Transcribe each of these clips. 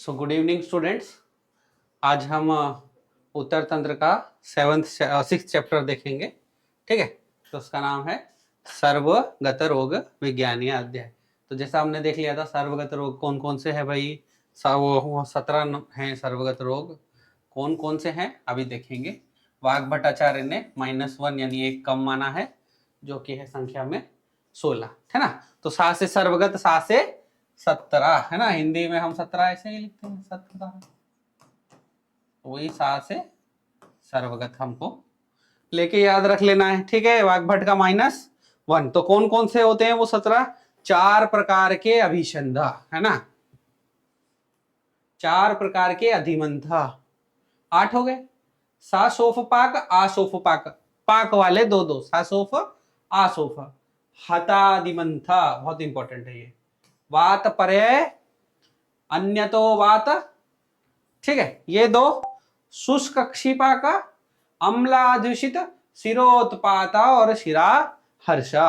So good evening students. आज हम उत्तर तंत्र का सिक्स चैप्टर देखेंगे। ठीक है, तो उसका नाम है सर्वगत रोग विज्ञानीय अध्याय। तो जैसा हमने देख लिया था सर्वगत रोग कौन कौन से हैं भाई, वो 17 हैं सर्वगत रोग। कौन कौन से हैं अभी देखेंगे। वाघ भट्टाचार्य ने -1 यानी एक कम माना है, जो कि है संख्या में 16, है ना। तो सा से सर्वगत, सा से 17, है ना। हिंदी में हम 17 ऐसे ही लिखते हैं, 17। वही सा से सर्वगत हमको लेके याद रख लेना है। ठीक है, वाग्भट का -1। तो कौन कौन से होते हैं वो 17? 4 प्रकार के अभिसंधा, है ना। 4 प्रकार के अधिमंथा, 8 हो गए। सासोफपाक, आसोफपाक, पाक वाले दो दो, सासोफ आसोफ। हतादिमंथा बहुत इंपॉर्टेंट है ये। वात पर्याय अन्यतो वात, ठीक है, ये दो। शुष्क क्षिपाका, अम्लादूषित, शिरोत्पाता और शिरा हर्षा,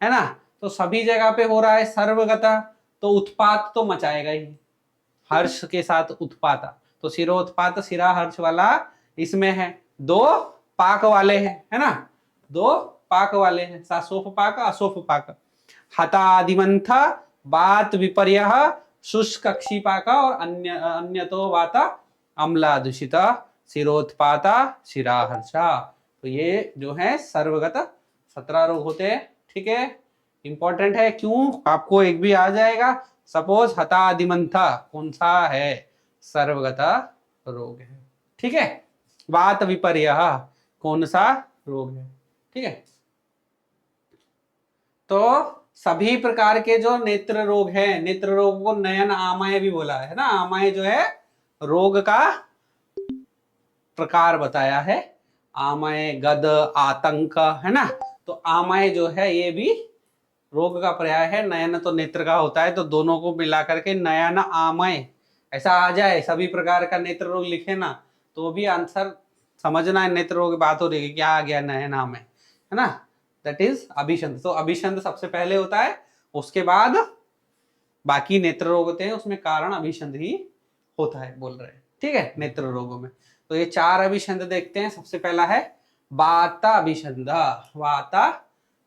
है ना। तो सभी जगह पे हो रहा है सर्वगता, तो उत्पात तो मचाएगा ही, हर्ष के साथ उत्पाता। तो शिरोत्पात शिरा हर्ष वाला इसमें है। दो पाक वाले हैं, है ना, दो पाक वाले हैं, सासोफ पाक असोफ पाक। हतादिमंथा, बात विपर्य, शुष्क क्षिपाका और अन्य तो वाता अम्लादूषिता, शिरोत्पाता, शिराहर्षा। तो ये जो है सर्वगत 17 रोग होते हैं। ठीक है, इंपॉर्टेंट है। क्यों? आपको एक भी आ जाएगा। सपोज हतादिमंथा कौन सा है? सर्वगता रोग है। ठीक है, वात विपर्य कौन सा रोग है? ठीक है, तो सभी प्रकार के जो नेत्र रोग है, नेत्र रोग को नयन आमाय भी बोला है ना। आमाय जो है रोग का प्रकार बताया है। आमाय, गद, आतंक, है ना। तो आमाय जो है ये भी रोग का पर्याय है। नयन तो नेत्र का होता है, तो दोनों को मिलाकर के नयन आमय ऐसा आ जाए, सभी प्रकार का नेत्र रोग लिखे ना, तो भी आंसर समझना है। नेत्र रोग की बात हो रही है, क्या आ गया? नयन आमय, है ना। दैट इज अभिसंध। तो अभिसंध सबसे पहले होता है, उसके बाद बाकी नेत्र रोग होते हैं, उसमें कारण अभिसंध ही होता है, बोल रहे हैं। ठीक है, नेत्र रोगों में तो ये 4 अभिसंध देखते हैं। सबसे पहला है वाता अभिसंधा। वाता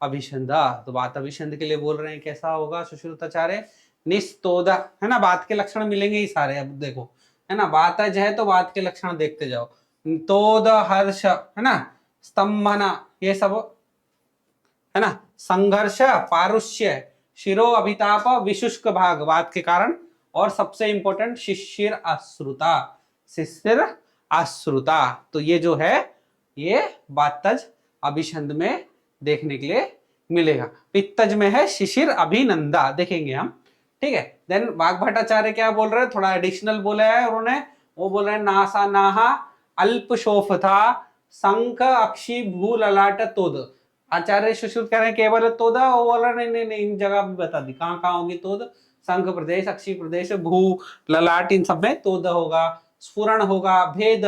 अभिसंधा, तो वात अभिसंध के लिए बोल रहे हैं कैसा होगा सुश्रुताचार्य? निस्तोदा, है ना। बात के लक्षण मिलेंगे ही सारे। अब देखो, है ना, वातज है तो बात के लक्षण देखते जाओ। तोद हर्ष, है ना, स्तंभना, ये सब, है ना। संघर्ष, पारुष्य, शिरो अभिताप, विशुष्क भाग वात के कारण। और सबसे इंपॉर्टेंट शिशिर अश्रुता, शिशिर अश्रुता। तो ये जो है ये वातज अभिसंध में देखने के लिए मिलेगा। पित्तज में है शिशिर अभिनंदा, देखेंगे हम। ठीक है, देन वाघ भट्टाचार्य क्या बोल रहे हैं? थोड़ा एडिशनल बोला है उन्होंने। वो बोल रहे हैं नासा नाहा अल्प शोफ था, संख अक्षी भू ललाट तोद। आचार्य सुश्रुत कह रहे हैं केवल तोदा, वो बोल रहे नहीं नहीं नहीं, इन जगह भी बता दी कहाँ कहाँ होगी तोद। संघ प्रदेश, अक्षी प्रदेश, भू ललाट, इन सब में तोद होगा। स्फुरण होगा, भेद,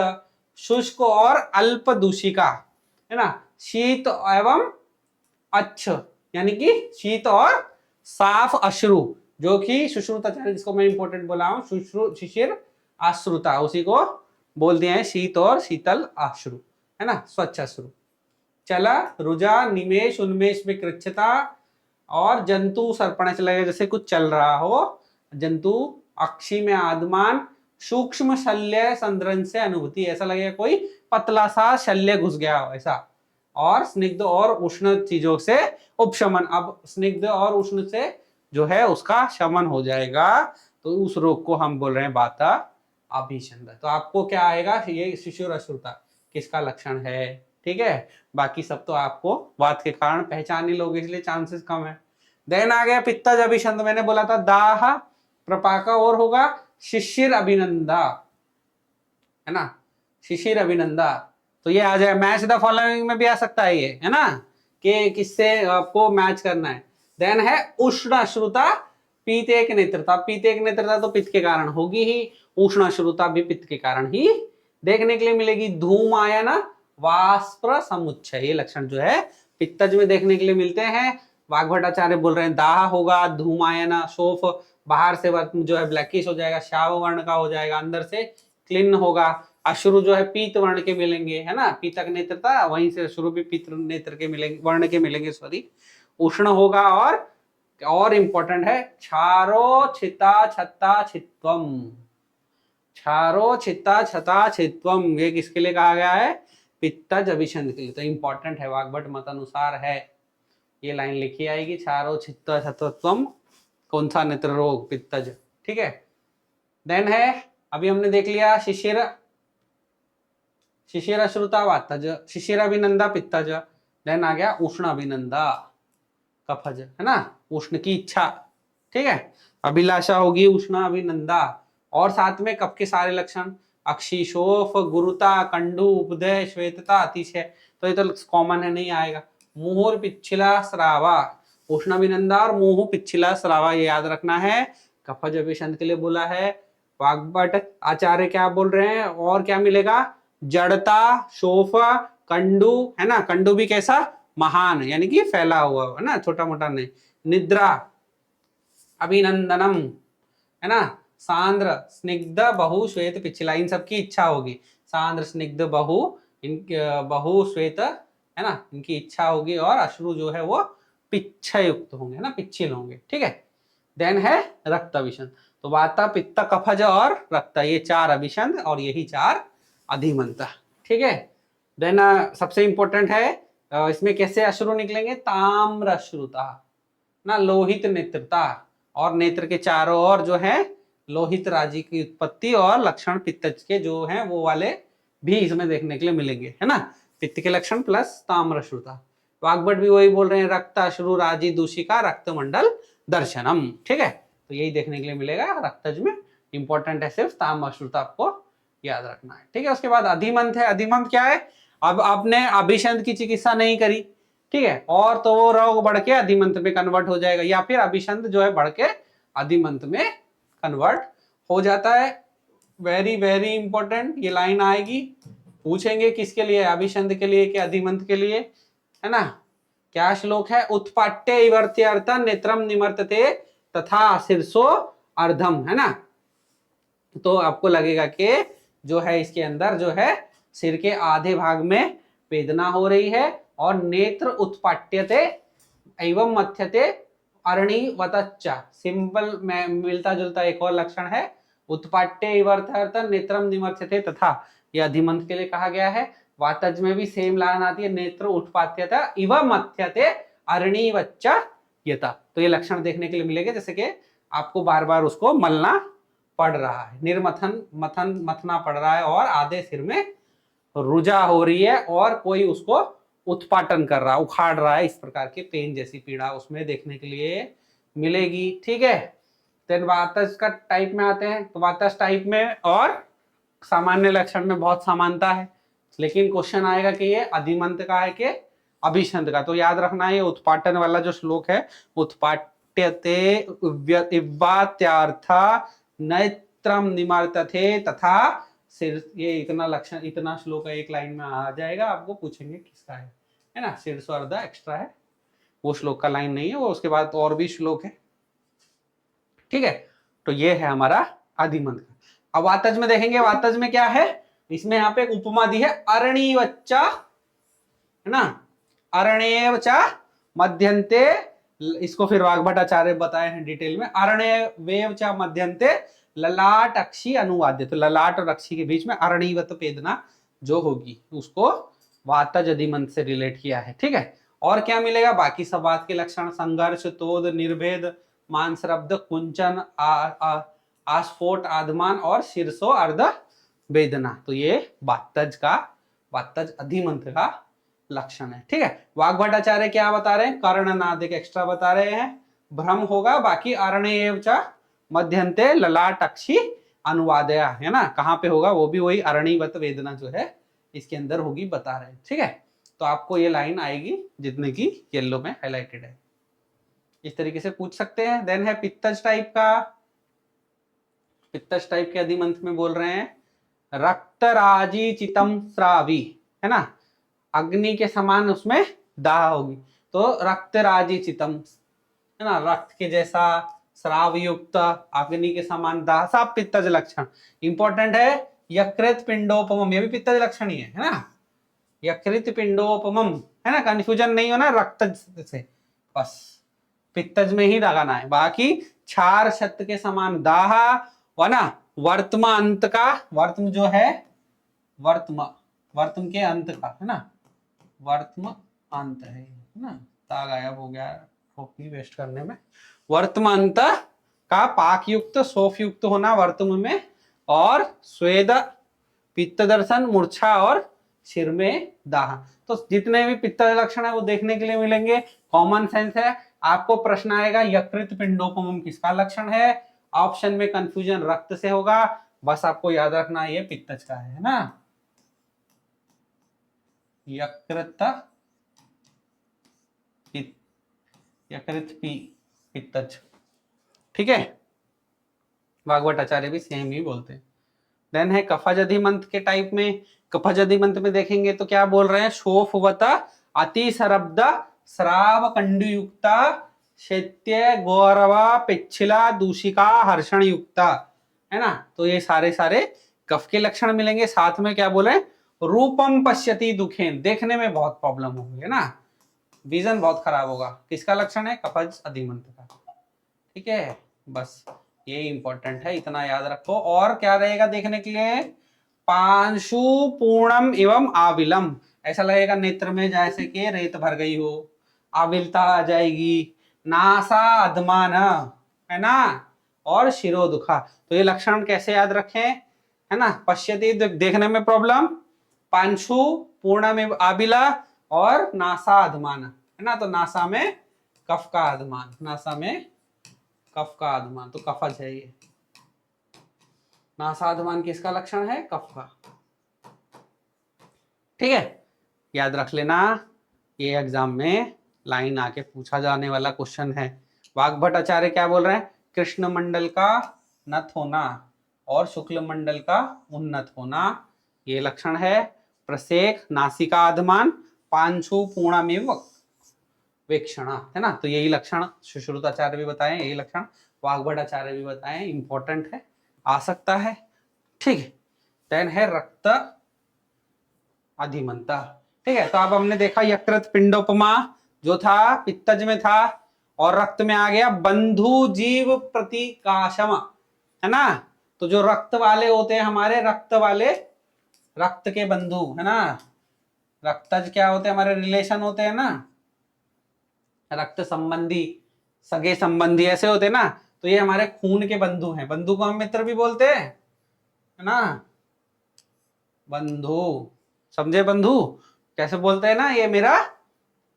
शुष्क और अल्प दूषिका, है ना। शीत एवं अच्छ, यानी कि शीत और साफ अश्रु, जो कि सुश्रुताचार्य, जिसको मैं इंपॉर्टेंट बोला हूं, शिशिर अश्रुता, उसी को बोल दिया है शीत और शीतल अश्रु, है ना, स्वच्छ अश्रु। चला, रुजा, निमेश, उन्मेष में कृच्छता और जंतु सर्पण, ऐसे लगेगा जैसे कुछ चल रहा हो। जंतु, अक्षी में आदमान, सूक्ष्म शल्य संद्रन से अनुभूति, ऐसा लगेगा कोई पतला सा शल्य घुस गया हो ऐसा। और स्निग्ध और उष्ण चीजों से उपशमन, अब स्निग्ध और उष्ण से जो है उसका शमन हो जाएगा, तो उस रोग को हम बोल रहे हैं वाता अभिसंध। तो आपको क्या आएगा? ये शिशुर अश्रुता किसका लक्षण है? ठीक है, बाकी सब तो आपको वात के कारण पहचान ही लोगे, इसलिए चांसेस कम है। देन आ गया पित्तज अभिसंध, मैंने बोला था दाह प्रपाका, और होगा शिशिर अभिनंदा, है ना, शिशिर अभिनंदा। तो ये आ जाए। मैच द फॉलोइंग में भी आ सकता है ये, है ना, कि किससे आपको मैच करना है। देन है उष्ण अश्रुता, पीतेक नेत्रता। पीतेक नेत्रता तो पित्त के कारण होगी ही, उष्ण अश्रुता भी पित्त के कारण ही देखने के लिए मिलेगी। धूम आयन, वाष्प समुच्चय, ये लक्षण जो है पित्तज में देखने के लिए मिलते हैं। वाघ भट्टाचार्य बोल रहे हैं दाह होगा, धूमायन, शोफ बाहर से वर्ण जो है ब्लैकिश हो जाएगा, श्याव वर्ण का हो जाएगा, अंदर से क्लीन होगा। अश्रु जो है पीत वर्ण के मिलेंगे, है ना, पीतक नेत्र था, वहीं से अश्रु भी पीत नेत्र के मिलेंगे, वर्ण के मिलेंगे, सॉरी। उष्ण होगा, और इंपॉर्टेंट है क्षारो छिता छता छित्वम। क्षारो छिता छता छित्वम, ये किसके लिए कहा गया है? पित्तज अभिषंध के लिए। तो इंपॉर्टेंट है, वाग्भट मत अनुसार है, ये लाइन लिखी आएगी, क्षारो छित्ता छत्वम, कौन सा नेत्र रोग? पित्तज। ठीक है, देन है, अभी हमने देख लिया शिशिर, शिशिर अश्रुता वातज, शिशिर अभिनंदा पित्तज, देन आ गया उष्ण अभिनंदा कफज, है ना, उष्ण की इच्छा। ठीक है, अभिलाषा होगी उष्ण अभिनंदा, और साथ में कफ के सारे लक्षण, अक्षिशोफ, गुरुता, कंडू, उपदय, श्वेतता, अतिशय, तो ये तो कॉमन है, नहीं आएगा। मुहुर पिछला स्रावा, उष्ण अभिनंदा और मुहु पिछला स्रावा, ये याद रखना है, कफज अभिषंध के लिए बोला है। वाग्भट आचार्य क्या बोल रहे हैं, और क्या मिलेगा? जड़ता, शोफ, कंडू, है ना, कंडू भी कैसा? महान, यानी कि फैला हुआ, है ना, छोटा मोटा नहीं। निद्रा, अभिनंदनम, है ना, सांद्र, स्निग्ध, बहु, श्वेत, पिछला, इन सबकी इच्छा होगी। सांद्र, स्निग्ध, बहु, बहु, श्वेत, है ना, इनकी इच्छा होगी, और अश्रु जो है वो पिच्छय युक्त होंगे, है ना, पिच्छिल होंगे। ठीक है, देन है रक्त अभिषंध। तो वाता, पित्त, कफज और रक्त, ये 4 अभिषंध और यही 4 अधिमंत। ठीक है, देन सबसे इंपॉर्टेंट है, इसमें कैसे अश्रु निकलेंगे? ताम्र अश्रुता, ना, लोहित नेत्रता, और नेत्र के चारों ओर जो है लोहित राजी की उत्पत्ति और लक्षण पित्तज के जो हैं वो वाले भी इसमें देखने के लिए मिलेंगे, है ना, पित्त के लक्षण प्लस ताम्र अश्रुता। वाग्भट भी वही बोल रहे हैं, रक्त अश्रु राजी दूषिका रक्त मंडल दर्शनम। ठीक है, तो यही देखने के लिए मिलेगा रक्तज में। इंपॉर्टेंट है सिर्फ ताम्र अश्रुता, आपको याद रखना है। ठीक है, उसके बाद अधिमंत है। अधिमंत क्या है? अब आपने अभिषंध की चिकित्सा नहीं करी, ठीक है, और तो वो रोग बढ़ के अधिमंत में कन्वर्ट हो जाएगा, या फिर अभिषंध जो है बढ़ के अधिमंत में कन्वर्ट हो जाता है। वेरी वेरी इंपॉर्टेंट, ये लाइन आएगी, पूछेंगे किसके लिए? अभिषंध के लिए कि अधिमंत के लिए, है ना। क्या श्लोक है? उत्पाट्य इवर्त्यर्थ नेत्रम निमर्तते तथा शीर्षो अर्धम, है ना। तो आपको लगेगा कि जो है इसके अंदर जो है सिर के आधे भाग में वेदना हो रही है, और नेत्र उत्पाट्यते एवं मथ्यते अरणीवतच्च, सिंपल में मिलता जुलता एक और लक्षण है। उत्पाट्य इवर्त्यर्थ नेत्रम निमर्थ्यते तथा, यह अधिमंत के लिए कहा गया है। वातज में भी सेम लाइन आती है, नेत्र उत्पात्यता इव मथ्यते अरणीवच्च यता। तो ये लक्षण देखने के लिए मिलेंगे, जैसे कि आपको बार बार उसको मलना पड़ रहा है, निर्मथन मथना पड़ रहा है, और आधे सिर में रुजा हो रही है, और कोई उसको उत्पाटन कर रहा, उखाड़ रहा है, इस प्रकार की पेन जैसी पीड़ा उसमें देखने के लिए मिलेगी। ठीक है, देन वातज का टाइप में आते हैं। तो वातज टाइप में और सामान्य लक्षण में बहुत समानता है, लेकिन क्वेश्चन आएगा कि ये अधिमंत का है कि अभिषंध का। तो याद रखना है, ये उत्पाटन वाला जो श्लोक है, उत्पाट्यते इव्वात्यार्थ नेत्रम निमर्तते तथा सिर, ये इतना लक्षण, इतना श्लोक है, एक लाइन में आ जाएगा, आपको पूछेंगे किसका है ना, सिर स्वर्ध एक्स्ट्रा है, वो श्लोक का लाइन नहीं है, वो उसके बाद और भी श्लोक है। ठीक है, तो ये है हमारा अधिमंत का। अब वातज में देखेंगे, वातज में क्या है? इसमें यहाँ पे एक उपमा दी है, अरणीवच्च, है ना, अरणेवचा मध्यन्ते, इसको फिर वाग्भट आचार्य बताए हैं डिटेल में, अरणेवेवचा मध्यन्ते ललाट अक्षी अनुवाद्य। तो ललाट और अक्षी के बीच में अरणीवत वेदना जो होगी उसको वातज अधिमंत से रिलेट किया है। ठीक है, और क्या मिलेगा? बाकी सब बात के लक्षण, संघर्ष, तोद, निर्भेद, मांसरब्ध, कुंचन, आस्फोट, आधमान और शीर्षो अर्ध वेदना। तो ये वातज अधिमंत का लक्षण है। ठीक है, वाग्भट आचार्य क्या बता रहे हैं? कर्णनाद एक एक्स्ट्रा बता रहे हैं, भ्रम होगा, बाकी अरणेवचा मध्यन्ते ललाट अक्षी अनुवादया, है ना, कहाँ पे होगा? वो भी वही अरणीवत वेदना जो है इसके अंदर होगी, बता रहे हैं। ठीक है, तो आपको ये लाइन आएगी जितने की येलो में हाईलाइटेड है, इस तरीके से पूछ सकते हैं। देन है पित्तज टाइप का। पित्तज टाइप के अधिमंत में बोल रहे हैं, रक्तराजी चितम श्रावी, है ना, अग्नि के समान उसमें दाह होगी, तो रक्तराजी चितम, है ना, रक्त के जैसा श्राव युक्त, अग्नि के समान दाह, सब पित्तज लक्षण। इंपॉर्टेंट है यकृत पिंडोपमम, ये भी पित्तज लक्षण ही है ना, यकृत पिंडोपमम, है ना, कंफ्यूजन नहीं हो ना रक्तज से, बस पित्तज में ही लगाना है। बाकी क्षार छत्र के समान दाह, व ना वर्तम अंत का, वर्तम जो है वर्तम के अंत का, है ना, वर्तम अंत है ना, ता गायब हो गया कॉपी वेस्ट करने में। वर्तम अंत का पाक युक्त सोफ युक्त होना वर्तम में, और स्वेद, पित्त दर्शन, मूर्छा और सिर में दाह। तो जितने भी पित्त लक्षण है वो देखने के लिए मिलेंगे, कॉमन सेंस है। आपको प्रश्न आएगा यकृत पिंडोपमम किसका लक्षण है, ऑप्शन में कंफ्यूजन रक्त से होगा, बस आपको याद रखना ये पित्तज का है ना, यकृत पित्तज, ठीक है। भागवत आचार्य भी सेम ही बोलते हैं। देन है कफज अधिमंत के टाइप में, कफज अधिमंत में देखेंगे तो क्या बोल रहे हैं, शोफवता अति सरब्द श्राव कंडुयुक्ता शैत्य गौरवा पिछला दूषिका हर्षण युक्ता, है ना। तो ये सारे सारे कफ के लक्षण मिलेंगे। साथ में क्या बोले, रूपम पश्यति दुखेन, देखने में बहुत प्रॉब्लम होगी, है ना, विजन बहुत खराब होगा, किसका लक्षण है, कफज अधिमंत का, ठीक है। बस ये इंपॉर्टेंट है, इतना याद रखो। और क्या रहेगा देखने के लिए, पांशु पूर्णम एवं आविलम, ऐसा लगेगा नेत्र में जैसे कि रेत भर गई हो, आविलता आ जाएगी, नासा अधमान, है ना, और शिरो दुखा। तो ये लक्षण कैसे याद रखें, है ना, पश्यति देखने में प्रॉब्लम, पांशु पूर्णम एवं आविला, और नासा अधमान, है ना, तो नासा में कफ का अधमान, नासा में कफ का अधमान, तो कफज है ये। नासाधमान किसका लक्षण है, कफ का, ठीक है, याद रख लेना, ये एग्जाम में लाइन आके पूछा जाने वाला क्वेश्चन है। वाग्भट आचार्य क्या बोल रहे हैं, कृष्ण मंडल का नत होना और शुक्ल मंडल का उन्नत होना, ये लक्षण है। प्रसेक नासिका अधमान, पांशु पूर्णमेव वेक्षणा, है ना, तो यही लक्षण सुश्रुताचार्य भी बताएं, यही लक्षण वाग्भट आचार्य भी बताएं, इंपॉर्टेंट है, आ सकता है, ठीक है। देन है रक्त अधिमंता, ठीक है। तो अब हमने देखा यकृत पिंडोपमा जो था पित्तज में था, और रक्त में आ गया बंधु जीव प्रतिकाशम, है ना, तो जो रक्त वाले होते हैं हमारे, रक्त वाले, रक्त के बंधु, है ना, रक्तज क्या होते हैं, हमारे रिलेशन होते हैं ना, रक्त संबंधी, सगे संबंधी ऐसे होते हैं ना, तो ये हमारे खून के बंधु हैं, बंधु को हम मित्र भी बोलते हैं, है ना, बंधु, समझे, बंधु कैसे बोलते हैं ना, ये मेरा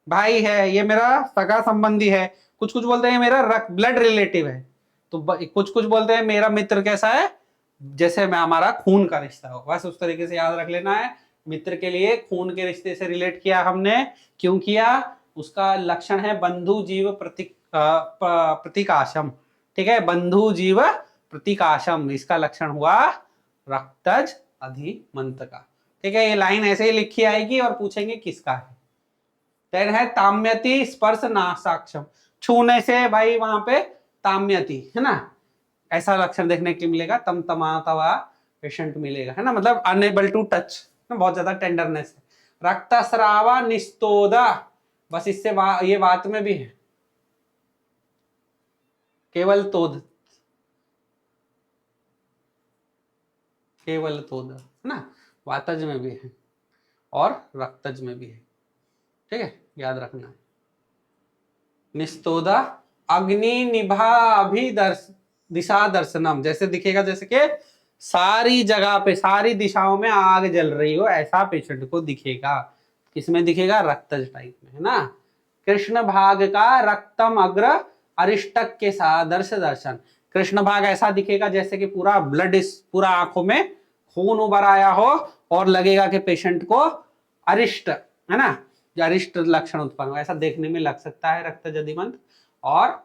भाई है, ये मेरा सगा संबंधी है, कुछ कुछ बोलते हैं मेरा ब्लड रिलेटिव है, तो कुछ कुछ बोलते हैं मेरा मित्र कैसा है, जैसे मैं हमारा खून का रिश्ता हो, बस उस तरीके से याद रख लेना है। मित्र के लिए खून के रिश्ते से रिलेट किया हमने, क्यों किया, उसका लक्षण है बंधु जीव प्रतीकाशम, ठीक है, बंधु जीव प्रतीकाशम, इसका लक्षण हुआ रक्तज अधिमंत का, ठीक है। ये लाइन ऐसे ही लिखी आएगी और पूछेंगे किसका है। देन है ताम्यति स्पर्श नासाक्षम, छूने से भाई वहां पे ताम्यति, है ना, ऐसा लक्षण देखने के मिलेगा, तमतमाता हुआ पेशेंट मिलेगा, है ना, मतलब अनएबल टू टच, बहुत ज्यादा टेंडरनेस है। रक्तस्रावा निस्तोदा, बस इससे ये बात में भी है, केवल तोद, केवल तोद, है ना, वातज में भी है और रक्तज में भी है, ठीक है, याद रखना है। निस्तोदा अग्नि निभा अभिदर्श दिशा दर्शनम, जैसे दिखेगा जैसे कि सारी जगह पे सारी दिशाओं में आग जल रही हो, ऐसा पेशेंट को दिखेगा, किसमें दिखेगा, रक्तज टाइप में, है ना। कृष्ण भाग का रक्तम अग्र अरिष्टक के सादर्श दर्शन, कृष्ण भाग ऐसा दिखेगा जैसे कि पूरा ब्लड, पूरा आंखों में खून उभर आया हो, और लगेगा कि पेशेंट को अरिष्ट, है ना, अरिष्ट लक्षण उत्पन्न हो, ऐसा देखने में लग सकता है रक्तज अधिमंत। और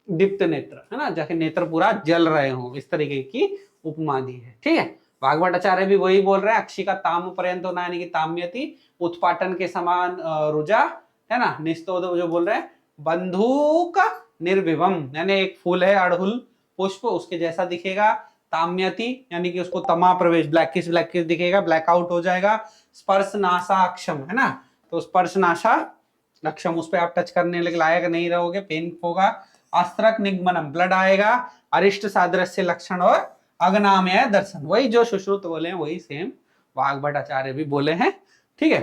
दीप्त नेत्र, है ना, जैसे नेत्र पूरा जल रहे हो, इस तरीके की उपमा दी है, ठीक है। भागवत आचार्य भी वही बोल रहे हैं, अक्षी का ताम पर्यंत होना, यानी कि ताम्यति, उत्पाटन के समान रुजा, है ना, निस्तोद जो बोल रहे हैं, बंधुक निर्विभम यानी एक फूल है अड़हुल पुष्प उसके जैसा दिखेगा। ताम्यति यानी कि उसको तमा प्रवेश ब्लैकिश ब्लैकिश दिखेगा, ब्लैकआउट हो जाएगा। स्पर्श नासा अक्षम है ना, तो स्पर्श नासा अक्षम उस पर आप टच करने लगे लायक नहीं रहोगे, पेन होगा। अस्त्रक निगमनम ब्लड आएगा। अरिष्ट सादृश्य लक्षण और अगनामय दर्शन, वही जो सुश्रुत बोले हैं वही सेम वाग्भट आचार्य भी बोले हैं। ठीक है,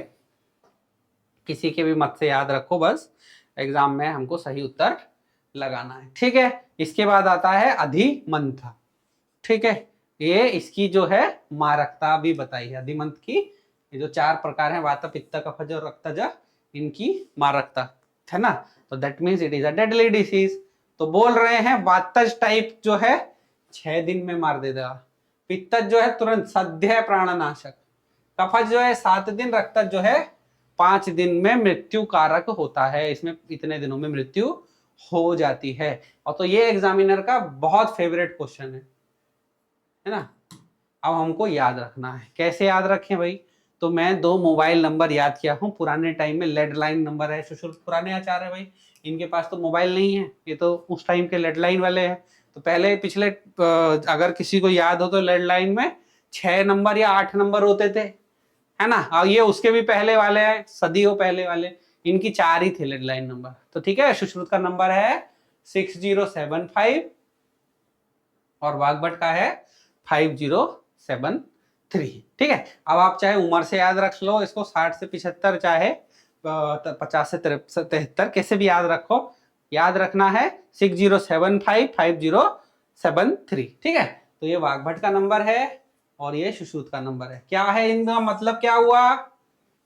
किसी के भी मत से याद रखो, बस एग्जाम में हमको सही उत्तर लगाना है। ठीक है, इसके बाद आता है अधिमंथ। ठीक है, ये इसकी जो है मारकता भी बताई है अधिमंथ की। ये जो 4 प्रकार है वात पित्त कफज और रक्तज, इनकी मारकता है ना, तो that means it is a deadly disease. तो बोल रहे हैं वातज टाइप जो है 6 दिन में मार दे देगा, पित्तज जो है तुरंत सद्य प्राणनाशक, कफज जो है 7 दिन, रक्तज जो है 5 दिन में मृत्यु कारक होता है, इसमें इतने दिनों में मृत्यु हो जाती है। और तो ये एग्जामिनर का बहुत फेवरेट क्वेश्चन है ना। अब हमको याद रखना है, कैसे याद रखें भाई, तो मैं 2 मोबाइल नंबर याद किया हूँ। पुराने टाइम में लैंडलाइन नंबर है, सुश्रुत पुराने आचार्य भाई, इनके पास तो मोबाइल नहीं है, ये तो उस टाइम के लैंडलाइन वाले हैं। तो पहले पिछले अगर किसी को याद हो तो लैंडलाइन में 6 नंबर या 8 नंबर होते थे, है ना। और ये उसके भी पहले वाले हैं, सदियों पहले वाले, इनकी 4 ही थे लैंडलाइन नंबर। तो ठीक है, सुश्रुत का नंबर है 6075 और वाग्भट का है 5073। ठीक है, अब आप चाहे उम्र से याद रख लो इसको, 60 से 75 चाहे 50 से 73, कैसे भी याद रखो, याद रखना है 6075 5073। ठीक है, तो ये वाग्भट का नंबर है और ये सुश्रुत का नंबर है। क्या है इनका मतलब, क्या हुआ,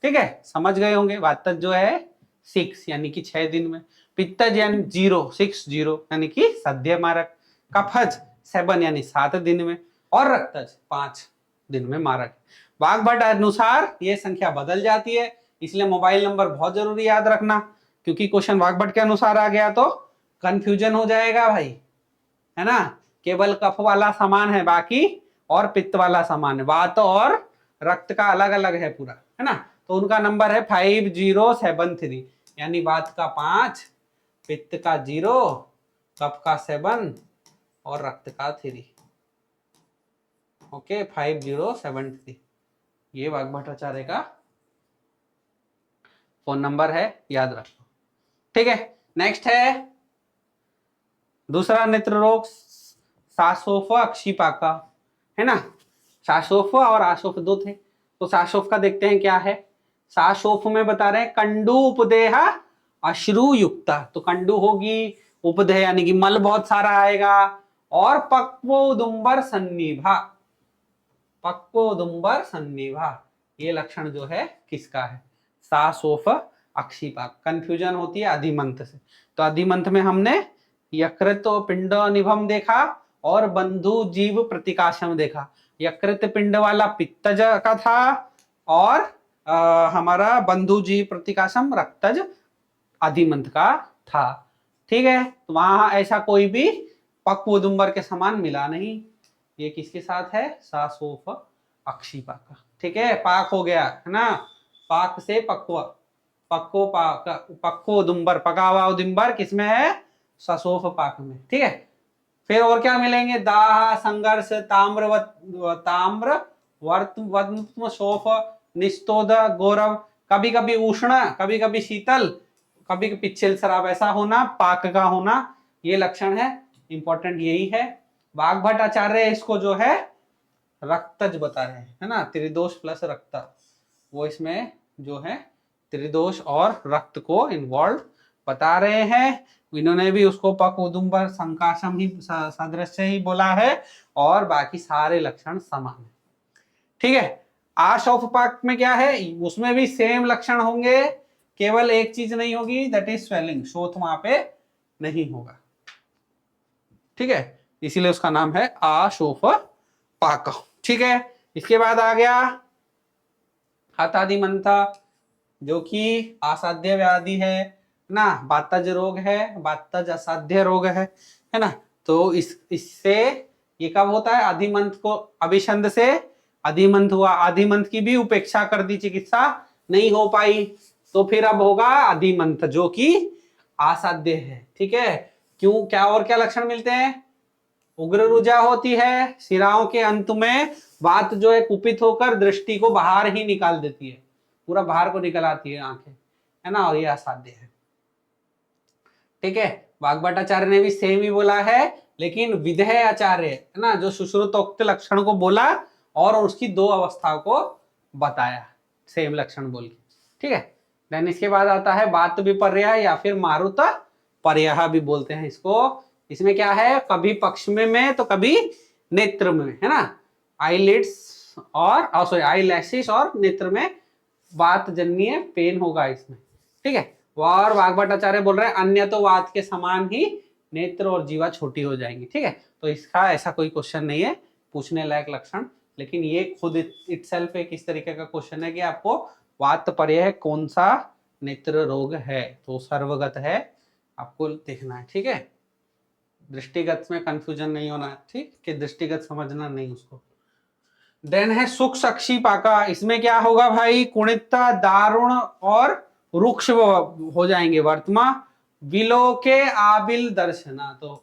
ठीक है, समझ गए होंगे। वातज जो है 6 यानी कि 6 दिन में, पित्तज यानी 0 यानी कि सद्य मारक, कफज 7 यानी 7 दिन में, और रक्तज 5 दिन में मारक। वाग्भट अनुसार ये संख्या बदल जाती है, इसलिए मोबाइल नंबर बहुत जरूरी याद रखना, क्योंकि क्वेश्चन वाग्भट के अनुसार आ गया तो कंफ्यूजन हो जाएगा भाई, है ना। केवल कफ वाला समान है, बाकी और पित्त वाला समान है, वात और रक्त का अलग अलग है पूरा, है ना। तो उनका नंबर है 5073, यानी वात का 5, पित्त का 0, कफ का 7 और रक्त का 3। ओके, 5073 ये वाग्भट आचार्य का फोन नंबर है, याद रखो। ठीक है, नेक्स्ट है दूसरा नेत्र रोग, सासोफ अक्षिपाका, है ना। सासोफ और आसोफ 2 थे, तो सासोफ का देखते हैं क्या है। सासोफ में बता रहे हैं कंडू उपदेह अश्रु युक्ता, तो कंडू होगी, उपदेह यानी कि मल बहुत सारा आएगा, और पक्वोदुम्बर सन्निभा, पक्वोदुम्बर सन्निभा, ये लक्षण जो है किसका है, सासोफ अक्षिपाक। कंफ्यूजन होती है अधिमंथ से, तो अधिमंथ में हमने यकृत पिंड निभम देखा और बंधु जीव प्रतिकाशम देखा। यकृत पिंड वाला पित्तज का था और हमारा बंधु जीव प्रतिकाशम रक्तज अधिमंथ का था। ठीक है, तो वहां ऐसा कोई भी पक्वोदुम्बर के समान मिला नहीं, ये किसके साथ है, सासोफ अक्षिपाक। ठीक है, पाक हो गया है ना, पाक से पक्व, पक्को पाक, पक्वोदुम्बर, पका हुआ उदुम्बर किसमें है, सासोफ पाक में। ठीक है, फिर और क्या मिलेंगे, दाह संघर्ष ताम्र वर्त्म शोफ निस्तोद गौरव, कभी कभी उष्ण कभी कभी शीतल कभी पिच्छल शराब, ऐसा होना, पाक का होना, ये लक्षण है, इंपॉर्टेंट यही है। वाग्भट आचार्य इसको जो है रक्तज बता रहे हैं, है ना, त्रिदोष प्लस रक्त, वो इसमें जो है त्रिदोष और रक्त को इन्वॉल्व बता रहे हैं। इन्होंने भी उसको पक उदुम्बर संकाशम ही सदृश ही बोला है, और बाकी सारे लक्षण समान है। ठीक है, आशोफ पाक में क्या है, उसमें भी सेम लक्षण होंगे, केवल एक चीज नहीं होगी, दैट इज स्वेलिंग, शोथ वहां पे नहीं होगा। ठीक है, इसीलिए उसका नाम है आशोफ पाक। ठीक है, इसके बाद आ गया हतादिमंथा, जो कि असाध्य व्याधि है ना, वातज रोग है, वातज असाध्य रोग है ना। तो इससे ये कब होता है, अधिमंथ को, अभिषंध से अधिमंथ हुआ, अधिमंथ की भी उपेक्षा कर दी, चिकित्सा नहीं हो पाई, तो फिर अब होगा अधिमंथ जो कि असाध्य है। ठीक है, क्यों, क्या और क्या लक्षण मिलते हैं? उग्र रुजा होती है, शिराओं के अंत में वात जो है कुपित होकर दृष्टि को बाहर ही निकाल देती है, पूरा बाहर को निकल आती है आंखें, है ना, और ये असाध्य है। ठीक है, वाग्भट्टाचार्य ने भी सेम ही बोला है, लेकिन विधेय आचार्य है ना, जो सुश्रुतोक्त लक्षण को बोला और उसकी दो अवस्थाओं को बताया सेम लक्षण बोल के। ठीक है, देन इसके बाद आता है बात विपर्य या फिर मारुत पर्याय भी बोलते हैं इसको। इसमें क्या है, कभी पक्ष में तो कभी नेत्र में, है ना, आईलिड्स और सॉरी आईलैशेस और नेत्र में वात जन्य पेन होगा इसमें। ठीक है, और वाग्भट्टाचार्य बोल रहे हैं अन्य तो वात के समान ही नेत्र और जीवा छोटी हो जाएंगी। ठीक है, तो इसका ऐसा कोई क्वेश्चन नहीं है पूछने लायक लक्षण, लेकिन ये खुद इटसेल्फ एक इस तरीके का क्वेश्चन है कि आपको वात पर्याय कौन सा नेत्र रोग है, तो सर्वगत है, आपको देखना है। ठीक है, दृष्टिगत में कंफ्यूजन नहीं होना है, ठीक, कि दृष्टिगत समझना नहीं उसको। देन है सुख सक्षी पाका, इसमें क्या होगा भाई, कुणिता दारुण और रुक्ष हो जाएंगे। वर्तमा विलोके आबिल दर्शना, तो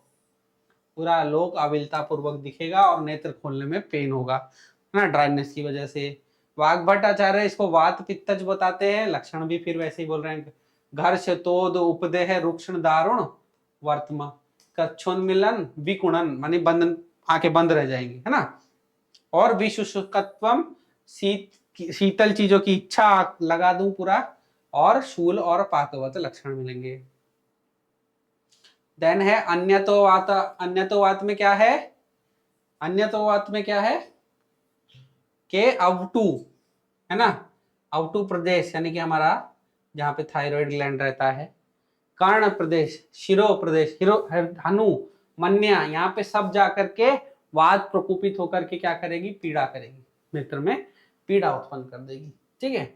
पूरा लोक आबिलता पूर्वक दिखेगा और नेत्र खोलने में पेन होगा, है ना, ड्राइनेस की वजह से। वाग्भट्टाचार्य इसको वात पित्तज बताते हैं, लक्षण भी फिर वैसे ही बोल रहे हैं, घर्ष तोद उपदेह रुक्षण दारुण वर्तमा कच्छोन्मिलन विकुणन, मानी बंद, आंखें बंद रह जाएंगी, है ना, और विशुष्कत्वम शीतल चीजों की इच्छा लगा दूं पूरा, और शूल और पाकवत लक्षण मिलेंगे। देन है अन्यतोवात, अन्यतोवात में क्या है, अन्यतोवात में क्या है के अवटू, है ना, अवटू प्रदेश यानी कि हमारा जहां पे थायराइड ग्लैंड रहता है, कर्ण प्रदेश, शिरो प्रदेश, हनु मन्या, यहाँ पे सब जाकर के वात प्रकोपित होकर के क्या करेगी, पीड़ा करेगी, नेत्र में पीड़ा उत्पन्न कर देगी। ठीक है,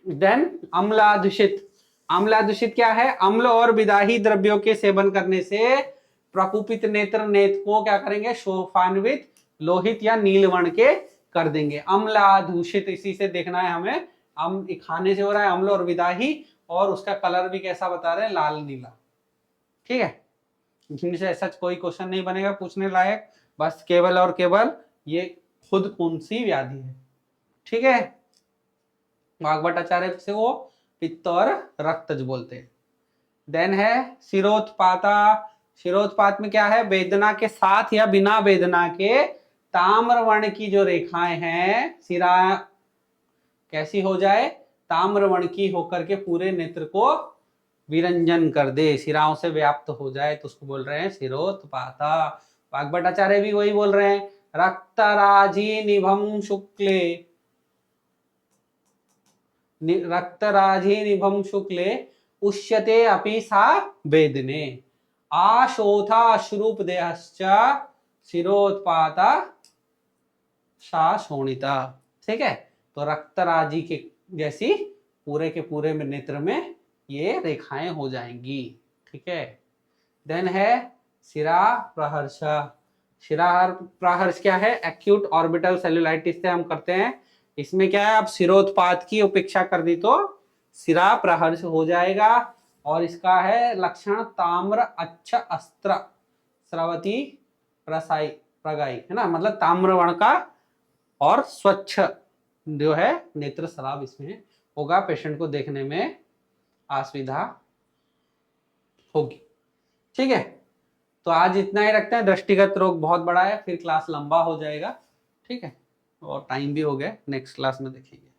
देन अम्लादूषित, अम्लादूषित क्या है, अम्ल और विदाही द्रव्यों के सेवन करने से प्रकुपित नेत्र को क्या करेंगे, शोफान्वित, लोहित या नीलवर्ण के कर देंगे। अम्लादूषित इसी से देखना है हमें, खाने से हो रहा है अम्ल और विदाही, और उसका कलर भी कैसा बता रहे हैं, लाल नीला। ठीक है, इसमें से ऐसा कोई क्वेश्चन नहीं बनेगा पूछने लायक, बस केवल और केवल ये खुद कौन सी व्याधि है। ठीक है, वाग्भट्टाचार्य से वो पित्त और रक्तज बोलते हैं। देन है शिरोत्पाता, शिरोत्पात में क्या है, वेदना के साथ या बिना वेदना के ताम्रवर्ण की जो रेखाएं हैं, सिरा कैसी हो जाए, ताम्रवर्ण की होकर के पूरे नेत्र को विरंजन कर दे, शिराओं से व्याप्त हो जाए, तो उसको बोल रहे हैं शिरोत्पाता। वाग्भट्टाचार्य भी वही बोल रहे हैं, रक्तराजी निभम शुक्ले, रक्तराजी निभम शुक्ले उष्यते अपि सा वेदने, आशोथा अश्रूप देहश्च शिरोत्पाता सा शोणिता। ठीक है, तो रक्तराजी के जैसी पूरे के पूरे नेत्र में ये रेखाएं हो जाएंगी। ठीक है, देन है शिरा प्रहर्ष, शिरा प्रहर्ष क्या है, एक्यूट ऑर्बिटल सेल्यूलाइटिस से हम करते हैं, इसमें क्या है, अब शिरोत्पात की उपेक्षा कर दी तो शिरा प्रहर्ष हो जाएगा, और इसका है लक्षण ताम्र अच्छा अस्त्र स्रवती प्रसाई प्रगाई, है ना, मतलब ताम्रवर्ण का और स्वच्छ जो है नेत्र स्राव इसमें होगा, पेशेंट को देखने में असुविधा होगी। ठीक है, तो आज इतना ही रखते हैं, दृष्टिगत रोग बहुत बड़ा है, फिर क्लास लंबा हो जाएगा। ठीक है, और टाइम भी हो गया, नेक्स्ट क्लास में देखेंगे।